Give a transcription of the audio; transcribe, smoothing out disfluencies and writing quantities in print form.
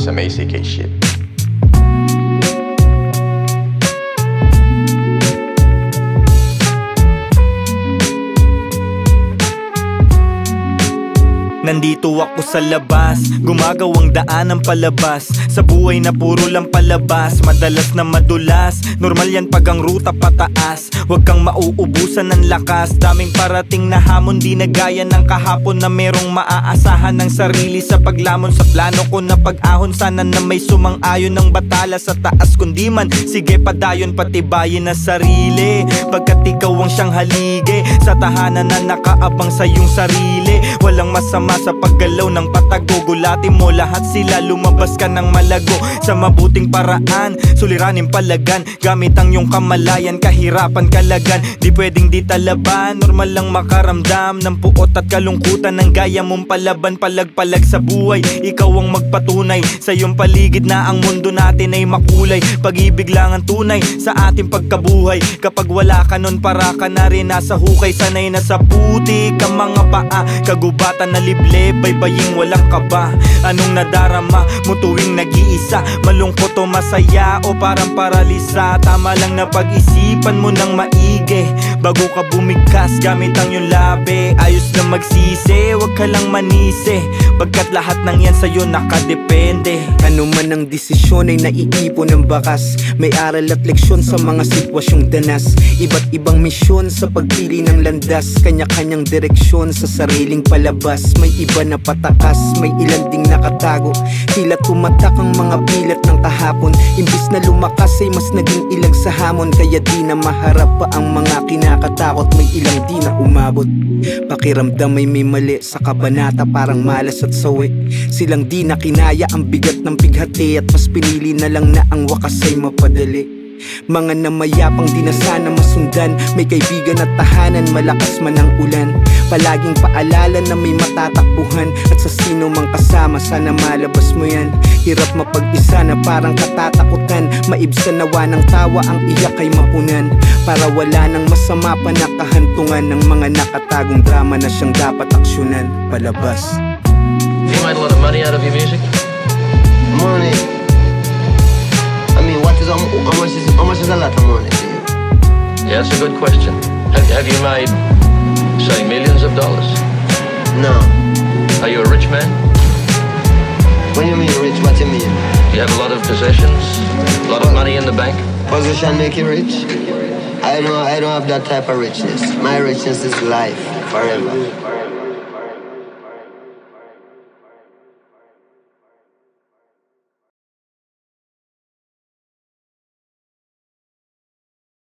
some ACK shit. Nandito ako sa labas, gumagawang daan ng palabas sa buhay na puro lang palabas, madalas na madulas. Normal yan pag ang ruta pataas, huwag kang mauubusan ng lakas. Daming parating na hamon, di na gaya ng kahapon na merong maaasahan ng sarili sa paglamon. Sa plano ko na pag-ahon, sana na may sumang-ayon ng batala sa taas. Kundi man, sige padayon, patibayin na sarili, pagkat ikaw ang siyang haligi sa tahanan na nakaabang sa iyong sarili. Walang masama sa paggalaw ng patago, gulatin mo lahat sila, lumabas ka ng malago sa mabuting paraan, suliranin palagan gamit ang iyong kamalayan, kahirapan kalagan, di pwedeng di talaban. Normal lang makaramdam ng puot at kalungkutan ng gaya mong palaban, palag-palag sa buhay, ikaw ang magpatunay sa iyong paligid na ang mundo natin ay makulay. Pag-ibig lang ang tunay sa ating pagkabuhay, kapag wala ka nun para ka na rin nasa hukay, sanay na sa putik ang mga paa, kagubatan na liblib, baybaying walang kaba. Anong nadarama mo tuwing nag-iisa, malungkot o masaya o parang paralisa? Tama lang na pag-isipan mo ng maigi bago ka bumigkas gamit ang iyong labi. Ayos lang magsisi, wag ka lang manisi, pagkat lahat ng yan sa'yo nakadepende. Ano man ang desisyon ay naiipon ng bakas, may aral at leksyon sa mga sitwasyong danas. Iba't ibang misyon sa pagpili ng landas, kanya-kanyang direksyon sa sariling palabas. May iba na patakas, may ilan ding nakatago, tila tumatak ang mga pilat ng kahapon. Imbis na lumakas ay mas naging ilag sa hamon, kaya di na maharap pa ang mga kinakatakot. May ilang di na umabot, pakiramdam ay may mali sa kabanata, parang malas at sawi. Silang di na kinaya ang bigat ng bighati, at mas pinili na lang na ang wakas ay mapadali. Mga namayapang di na sana masundan, may kaibigan at tahanan, malakas man ang ulan. Palaging paalala na may matatakbuhan, at sa sino mang kasama sana malabas mo yan. Hirap mapag-isa na parang katatakutan, maibsan nawa ng tawa, ang iyak ay mapunan, para wala nang masama pa na kahantungan ng mga nakatagong drama na siyang dapat aksyonan. Palabas. Do you make a lot of money out of your music? Money? I mean, how much is a lot of money to you? Yeah, that's a good question. Have you made, say, millions of dollars? No. Are you a rich man? When you mean rich, what you mean? Do you have a lot of possessions? A lot of money in the bank? Position make you rich? I don't have that type of richness. My richness is life, forever.